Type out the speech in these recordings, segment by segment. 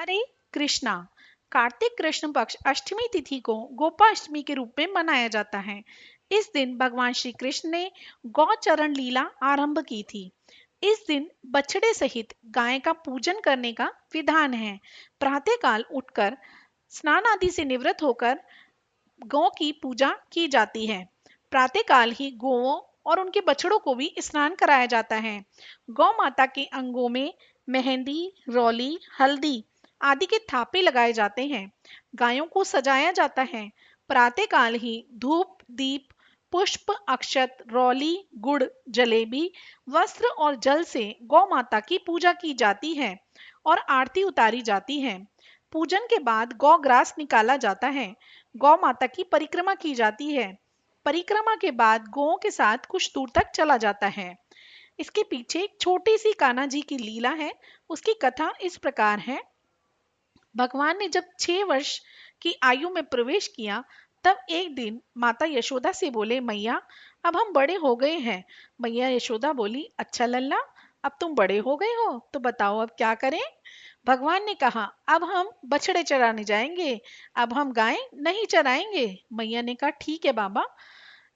हरे कृष्णा। कार्तिक कृष्ण पक्ष अष्टमी तिथि को गोपाष्टमी के रूप में मनाया जाता है। इस दिन भगवान श्री कृष्ण ने गौचरण लीला आरंभ की थी। इस दिन बछड़े सहित गाय का पूजन करने का विधान है। प्रातःकाल उठकर स्नान आदि से निवृत्त होकर गौ की पूजा की जाती है। प्रातःकाल ही गौओं और उनके बछड़ों को भी स्नान कराया जाता है। गौ माता के अंगों में मेहंदी, रौली, हल्दी आदि के थापे लगाए जाते हैं। गायों को सजाया जाता है। प्रातःकाल ही धूप, दीप, पुष्प, अक्षत, रौली, गुड़, जलेबी, वस्त्र और जल से गौ माता की पूजा की जाती है और आरती उतारी जाती है। पूजन के बाद गौ ग्रास निकाला जाता है। गौ माता की परिक्रमा की जाती है। परिक्रमा के बाद गौओं के साथ कुछ दूर तक चला जाता है। इसके पीछे एक छोटी सी कान्हा जी की लीला है। उसकी कथा इस प्रकार है। भगवान ने जब 6 वर्ष की आयु में प्रवेश किया, तब एक दिन माता यशोदा से बोले, मैया अब हम बड़े हो गए हैं। मैया यशोदा बोली, अच्छा लल्ला, अब तुम बड़े हो गए हो तो बताओ अब क्या करें। भगवान ने कहा, अब हम बछड़े चराने जाएंगे, अब हम गाय नहीं चराएंगे। मैया ने कहा, ठीक है बाबा,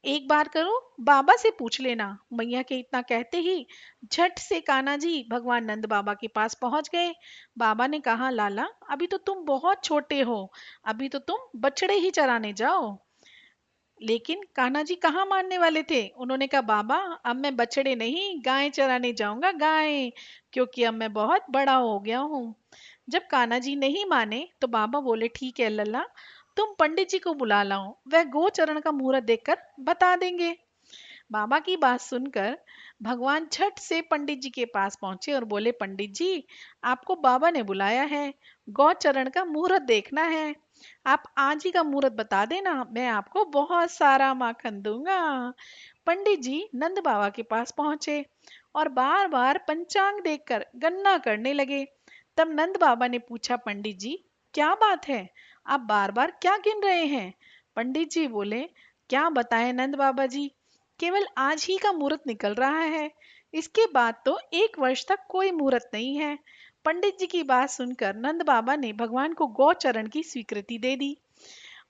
एक बार करो, बाबा से पूछ लेना। मैया के इतना कहते ही झट से कान्हा जी भगवान नंद बाबा के पास पहुंच गए। बाबा ने कहा, लाला अभी तो तुम बहुत छोटे हो, अभी तो तुम बछड़े ही चराने जाओ। लेकिन कान्हा जी कहाँ मानने वाले थे। उन्होंने कहा, बाबा अब मैं बछड़े नहीं गाय चराने जाऊंगा, गाय, क्योंकि अब मैं बहुत बड़ा हो गया हूँ। जब कान्हा जी नहीं माने तो बाबा बोले, ठीक है लल्ला, तुम पंडित जी को बुला लाओ, वह गोचरण का मुहूर्त देखकर बता देंगे। बाबा की बात सुनकर भगवान झट से पंडित जी के पास पहुंचे और बोले, पंडित जी आपको बाबा ने बुलाया है, गौचरण का मुहूर्त देखना है। आप आज ही का मुहूर्त बता देना, मैं आपको बहुत सारा माखन दूंगा। पंडित जी नंद बाबा के पास पहुंचे और बार बार पंचांग देखकर गणना करने लगे। तब नंद बाबा ने पूछा, पंडित जी क्या बात है, आप बार बार क्या गिन रहे हैं। पंडित जी बोले, क्या बताएं नंद बाबा जी, केवल आज ही का मुहूर्त निकल रहा है, इसके बाद तो 1 वर्ष तक कोई मुहूर्त नहीं है। पंडित जी की बात सुनकर नंद बाबा ने भगवान को गौचरण की स्वीकृति दे दी।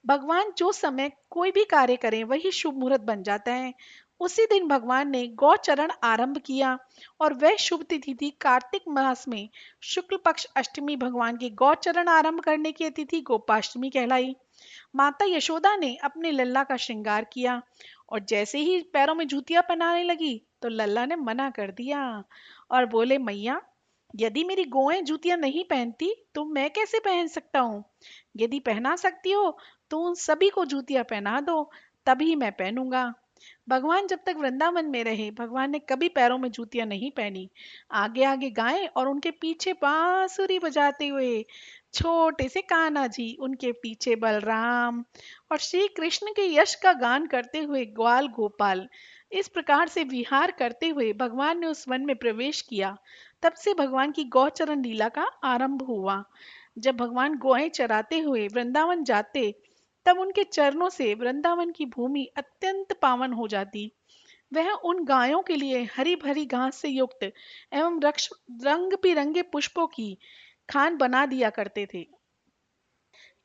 भगवान जो समय कोई भी कार्य करें वही शुभ मुहूर्त बन जाता है। उसी दिन भगवान ने गौचरण आरंभ किया और वह शुभ तिथि थी कार्तिक मास में शुक्ल पक्ष अष्टमी। भगवान के गौचरण आरंभ करने की तिथि गोपाष्टमी कहलाई। माता यशोदा ने अपने लल्ला का श्रृंगार किया और जैसे ही पैरों में जूतियां पहनाने लगी तो लल्ला ने मना कर दिया और बोले, मैया यदि मेरी गौएं जूतियां नहीं पहनती तो मैं कैसे पहन सकता हूँ। यदि पहना सकती हो तो उन सभी को जूतियां पहना दो, तभी मैं पहनूंगा। भगवान जब तक वृंदावन में रहे भगवान ने कभी पैरों में जूतियां नहीं पहनी। आगे आगे गाय और उनके पीछे बांसुरी बजाते हुए छोटे से कान्हा जी, उनके पीछे बलराम और श्री कृष्ण के यश का गान करते हुए ग्वाल गोपाल। इस प्रकार से विहार करते हुए भगवान ने उस वन में प्रवेश किया। तब से भगवान की गौचरण लीला का आरंभ हुआ। जब भगवान गौएं चराते हुए वृंदावन जाते, तब उनके चरणों से वृंदावन की भूमि अत्यंत पावन हो जाती। वह उन गायों के लिए हरी भरी घास से युक्त एवं रंग बिरंगे पुष्पों की खान बना दिया करते थे।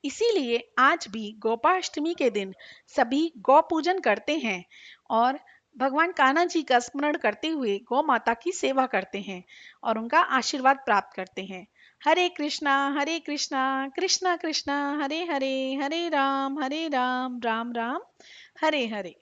इसीलिए आज भी गोपाष्टमी के दिन सभी गौ पूजन करते हैं और भगवान कान्हा जी का स्मरण करते हुए गौ माता की सेवा करते हैं और उनका आशीर्वाद प्राप्त करते हैं। हरे कृष्णा कृष्णा कृष्णा हरे हरे, हरे राम राम राम हरे हरे।